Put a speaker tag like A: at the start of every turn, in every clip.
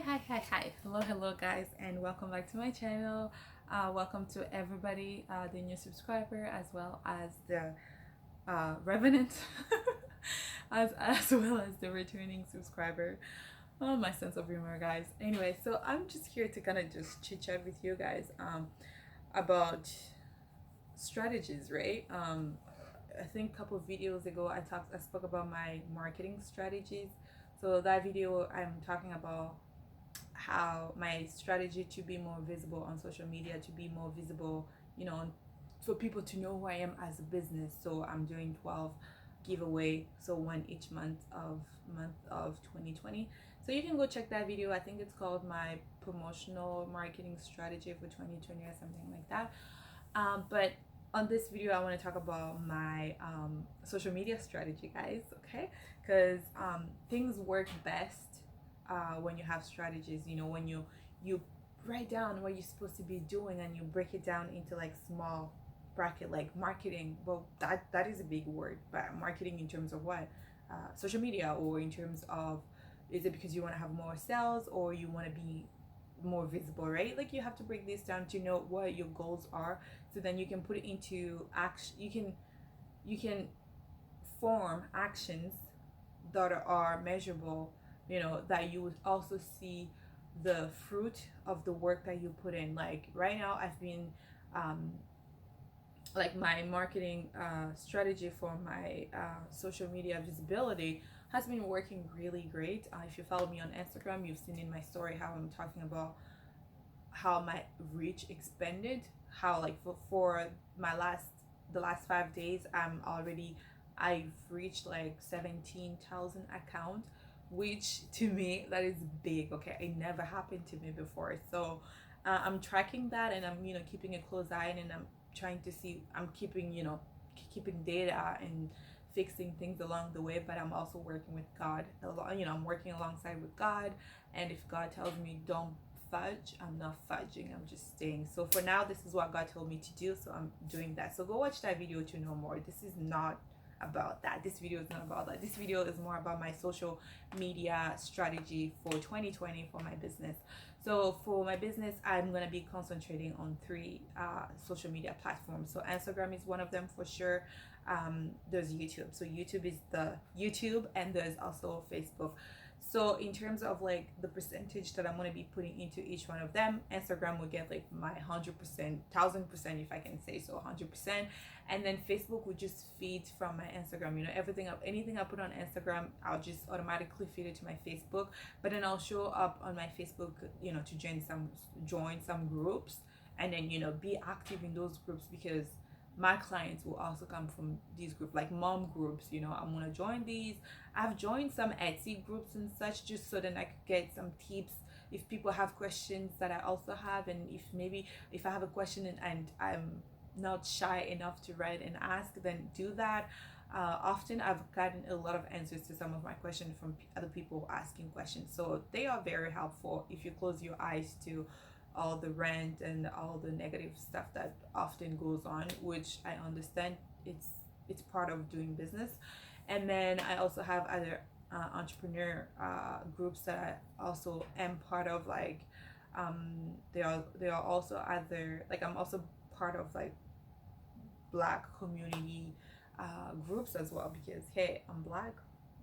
A: Hi. Hello, guys, and welcome back to my channel. Welcome to everybody, the new subscriber, as well as the revenant, as well as the returning subscriber. Oh, my sense of humor, guys. Anyway, so I'm just here to kind of just chit chat with you guys about strategies, right? I think a couple of videos ago, I spoke about my marketing strategies. So that video, I'm talking about how my strategy to be more visible on social media, to be more visible, for people to know who I am as a business. So I'm doing 12 giveaway, so one each month of 2020. So you can go check that video. I think it's called my promotional marketing strategy for 2020 or something like that. But on this video, I want to talk about my social media strategy, guys. Okay, because things work best when you have strategies. When you write down what you're supposed to be doing and you break it down into like small bracket, like marketing. Well, that is a big word, but marketing in terms of what, social media, or in terms of, is it because you want to have more sales or you want to be more visible, right? Like you have to break this down to know what your goals are, so then you can put it into action. You can form actions that are measurable, that you would also see the fruit of the work that you put in. Like right now, I've been um like my marketing strategy for my social media visibility has been working really great. If you follow me on Instagram, you've seen in my story how I'm talking about how my reach expanded, how like for my the last 5 days, I've reached like 17,000 accounts, which to me that is big. Okay, it never happened to me before. So I'm tracking that, and I'm keeping a close eye, and I'm trying to see, I'm keeping keeping data and fixing things along the way. But I'm also working with God a lot. I'm working alongside with God, and if God tells me don't fudge, I'm not fudging, I'm just staying. So for now, this is what God told me to do, so I'm doing that. So go watch that video to know more. This is not about that. This video is not about that. This video is more about my social media strategy for 2020 for my business. So for my business, I'm going to be concentrating on three social media platforms. So Instagram is one of them for sure. There's YouTube. So YouTube is the YouTube, and there's also Facebook. So in terms of like the percentage that I'm going to be putting into each one of them, Instagram will get like my 100%, 1000%, if I can say so, 100%. And then Facebook would just feed from my Instagram. Anything I put on Instagram, I'll just automatically feed it to my Facebook. But then I'll show up on my Facebook, to join some groups, and then be active in those groups, because my clients will also come from these groups, like mom groups. I'm gonna join these. I've joined some Etsy groups and such, just so that I could get some tips if people have questions that I also have, and if I have a question and I'm not shy enough to write and ask, then do that. Often I've gotten a lot of answers to some of my questions from other people asking questions, so they are very helpful if you close your eyes to all the rant and all the negative stuff that often goes on, which I understand. It's part of doing business. And then I also have other entrepreneur groups that I also am part of. Like they are also other, like I'm also part of like Black community groups as well, because hey, I'm Black,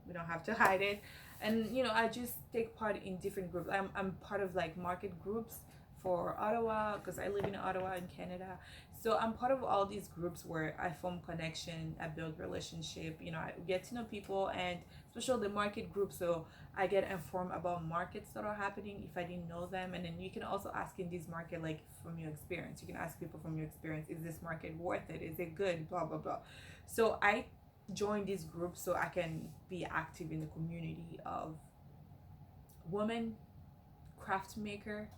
A: we don't have to hide it. And I just take part in different groups. I'm part of like market groups for Ottawa, because I live in Ottawa in Canada. So I'm part of all these groups where I form connection, I build relationship, I get to know people, and especially the market group. So I get informed about markets that are happening if I didn't know them. And then you can also ask in this market, like from your experience. You can ask people from your experience, is this market worth it? Is it good? Blah blah blah. So I join these groups so I can be active in the community of women, craft maker,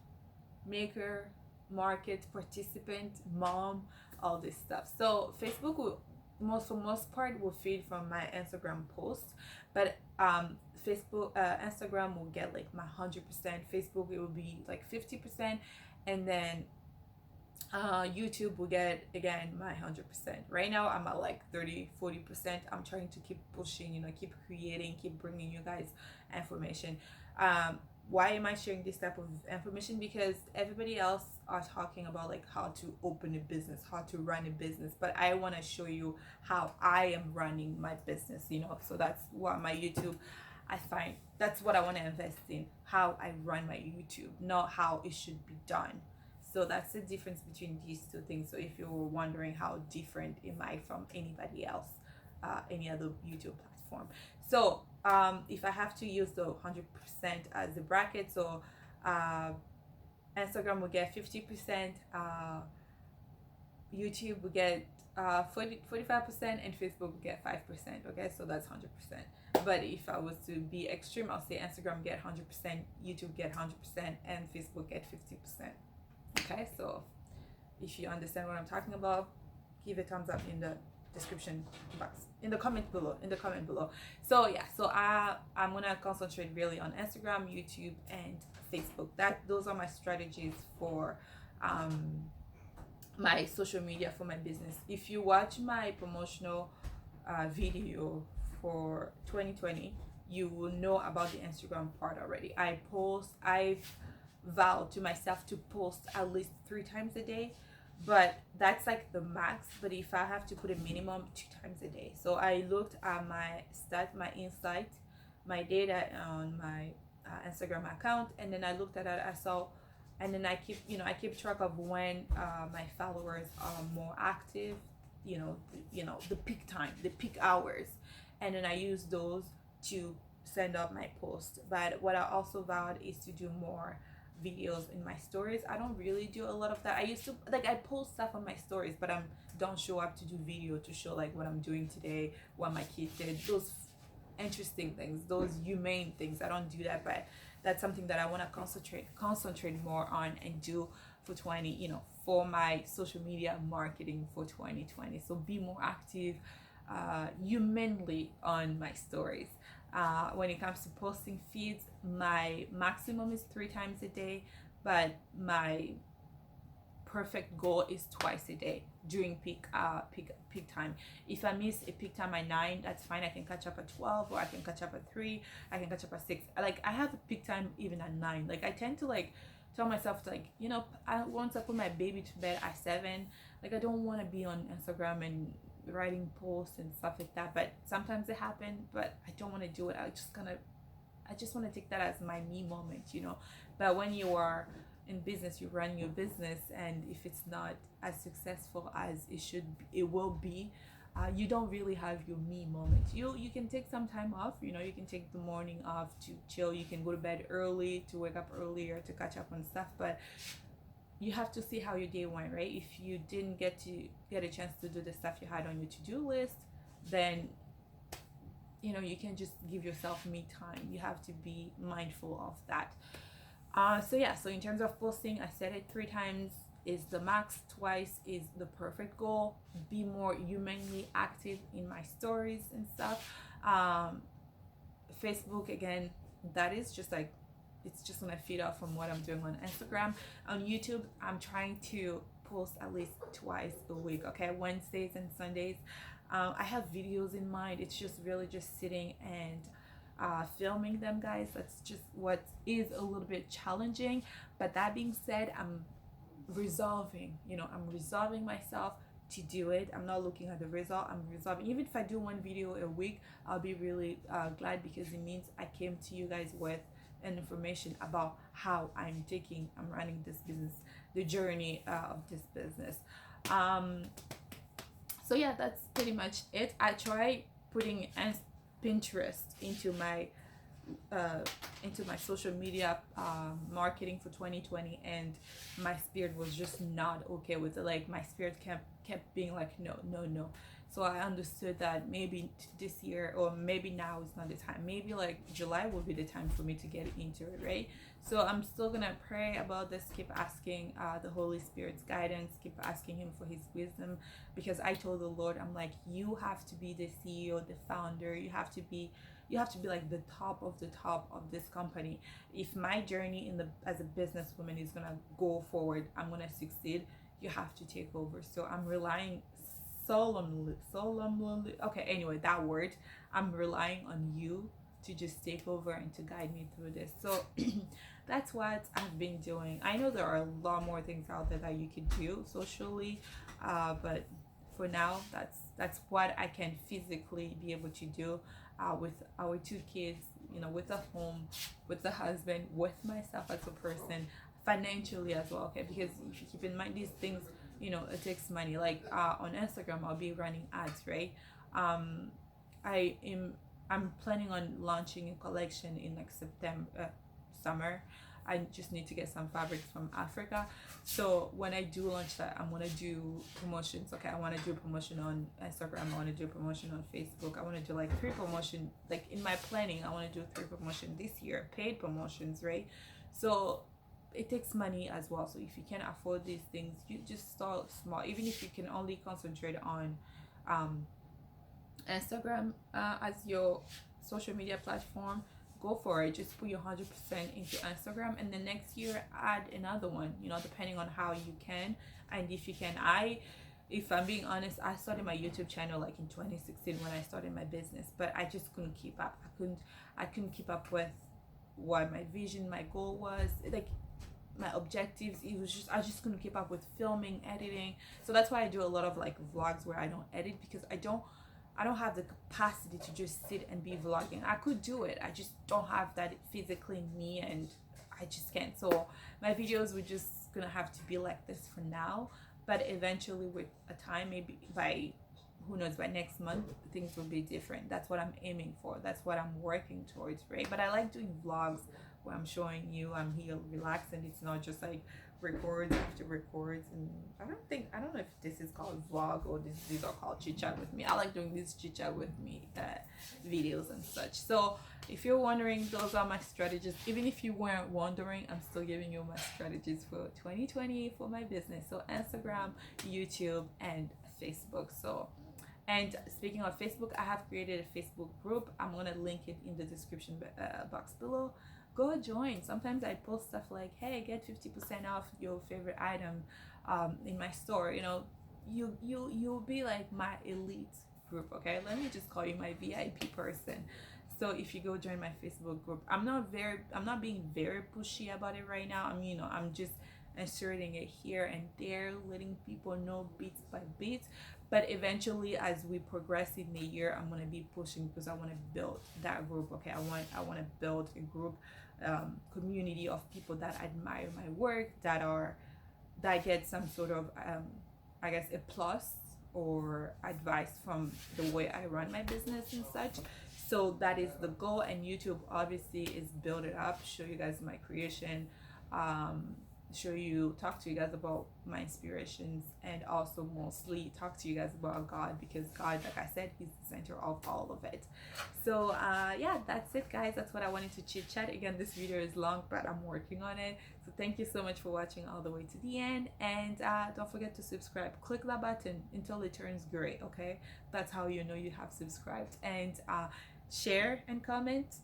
A: market participant, mom, all this stuff. So Facebook will for most part will feed from my Instagram posts, but Instagram will get like my 100%. Facebook, it will be like 50%, and then YouTube will get again my 100%. Right now I'm at like 30-40%. I'm trying to keep pushing, keep creating, keep bringing you guys information. why am I sharing this type of information? Because everybody else are talking about like how to open a business, how to run a business, but I want to show you how I am running my business, you know. So that's what my YouTube, I find that's what I want to invest in, how I run my YouTube, not how it should be done. So that's the difference between these two things. So if you're wondering how different am I from anybody else, any other YouTube platform. So if I have to use the 100% as the bracket, so uh, Instagram will get 50%, YouTube will get 45%, and Facebook will get 5%. Okay, so that's 100%. But if I was to be extreme, I'll say Instagram get 100%, YouTube get 100%, and Facebook get 50%. Okay, so if you understand what I'm talking about, give a thumbs up in the description box, in the comment below. So yeah, so I'm gonna concentrate really on Instagram, YouTube, and Facebook. Those are my strategies for my social media for my business. If you watch my promotional video for 2020, you will know about the Instagram part already. I've vowed to myself to post at least 3 times a day, but that's like the max. But if I have to put a minimum, 2 times a day. So I looked at my insight, my data on my Instagram account, and then I looked at it. I saw, and then I keep track of when my followers are more active, the peak time, the peak hours, and then I use those to send out my post. But what I also vowed is to do more videos in my stories. I don't really do a lot of that. I used to, like, I post stuff on my stories, but I don't show up to do video to show like what I'm doing today, what my kids did, those interesting things, those humane things. I don't do that, but that's something that I want to concentrate more on and do for for my social media marketing for 2020. So be more active humanly on my stories. When it comes to posting feeds, my maximum is 3 times a day, but my perfect goal is twice a day during peak time. If I miss a peak time at 9, that's fine. I can catch up at 12, or I can catch up at 3, I can catch up at 6. Like, I have a peak time even at 9. Like, I tend to like tell myself, like, once I put my baby to bed at 7, like, I don't want to be on Instagram and writing posts and stuff like that. But sometimes it happens, but I don't want to do it. I just want to take that as my me moment. But when you are in business, you run your business, and if it's not as successful as it will be, you don't really have your me moment. You can take some time off. You can take the morning off to chill. You can go to bed early, to wake up earlier, to catch up on stuff. But you have to see how your day went, right? If you didn't get a chance to do the stuff you had on your to-do list, then you can just give yourself me time. You have to be mindful of that. So in terms of posting, I said it 3 times is the max, twice is the perfect goal. Be more humanly active in my stories and stuff. Facebook, again, that is just like, it's just gonna feed off from what I'm doing on Instagram. On YouTube, I'm trying to post at least twice a week, okay? Wednesdays and Sundays. I have videos in mind. It's just really just sitting and filming them, guys. That's just what is a little bit challenging. But that being said, I'm resolving myself to do it. I'm not looking at the result. I'm resolving. Even if I do one video a week, I'll be really glad, because it means I came to you guys with an information about how I'm running this business, the journey of this business. So yeah, that's pretty much it. I tried putting Pinterest into my social media marketing for 2020, and my spirit was just not okay with it. Like, my spirit kept being like, no. So I understood that maybe this year, or maybe now is not the time. Maybe like July will be the time for me to get into it, right? So I'm still gonna pray about this, keep asking the Holy Spirit's guidance, keep asking him for his wisdom, because I told the Lord, I'm like, you have to be the CEO, the founder. You have to be like the top of this company. If my journey as a businesswoman is gonna go forward, I'm gonna succeed, you have to take over. So I'm relying solemnly, okay, anyway, that word, I'm relying on you to just take over and to guide me through this. So that's what I've been doing. I know there are a lot more things out there that you could do socially, but for now, that's what I can physically be able to do with our two kids, you know, with the home, with the husband, with myself as a person, financially as well. Okay, because if you keep in mind these things, you know, it takes money. Like on Instagram, I'll be running ads, right? um I am I'm planning on launching a collection in like September, summer. I just need to get some fabrics from Africa. So when I do launch that, I'm gonna do promotions. Okay, I want to do promotion on Instagram. I want to do promotion on Facebook. I want to do like 3 promotion. Like in my planning, I want to do 3 promotion this year, paid promotions, right? So it takes money as well. So if you can't afford these things, you just start small. Even if you can only concentrate on um Instagram as your social media platform, go for it. Just put your 100% into Instagram, and the next year add another one. You know, depending on how you can, and if you can. If I'm being honest, I started my YouTube channel like in 2016 when I started my business, but I just couldn't keep up. I couldn't keep up with what my vision, my goal was. Like my objectives, it was just, I just couldn't keep up with filming, editing. So that's why I do a lot of like vlogs where I don't edit, because I don't have the capacity to just sit and be vlogging. I could do it, I just don't have that physically in me, and I just can't. So my videos were just gonna have to be like this for now, but eventually with a time, maybe by, who knows, by next month things will be different. That's what I'm aiming for, that's what I'm working towards, right? But I like doing vlogs where I'm showing you I'm here relaxed, and it's not just like records after records. And I don't know if this is called vlog or these are called chit chat with me. I like doing this chit chat with me videos and such. So if you're wondering, those are my strategies. Even if you weren't wondering, I'm still giving you my strategies for 2020 for my business. So Instagram, YouTube, and Facebook. So, and speaking of Facebook, I have created a Facebook group. I'm gonna link it in the description box below. Go join. Sometimes I post stuff like, hey, get 50% off your favorite item in my store. You know, you'll be like my elite group. Okay, let me just call you my VIP person. So if you go join my Facebook group, I'm not being very pushy about it right now. You know, I'm just inserting it here and there, letting people know bit by bit. But eventually, as we progress in the year, I'm gonna be pushing, because I want to build that group. Okay, I want to build a group, community of people that admire my work, that get some sort of I guess a plus or advice from the way I run my business and such. So that is the goal. And YouTube obviously is build it up, show you guys my creation, talk to you guys about my inspirations, and also mostly talk to you guys about God, because God, like I said, he's the center of all of it. So yeah, that's it, guys. That's what I wanted to chit chat. Again, this video is long, but I'm working on it. So thank you so much for watching all the way to the end, and don't forget to subscribe. Click that button until it turns gray. Okay, that's how you know you have subscribed. And share and comment.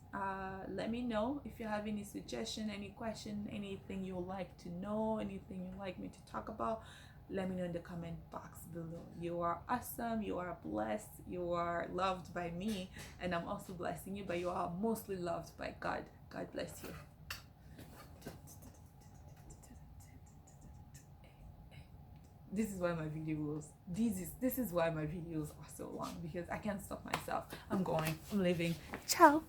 A: Let me know if you have any suggestion, any question, anything you would like to know, anything you'd like me to talk about. Let me know in the comment box below. You are awesome, you are blessed, you are loved by me, and I'm also blessing you, but you are mostly loved by God. God bless you. This is why my videos this is why my videos are so long, because I can't stop myself. I'm leaving. Ciao.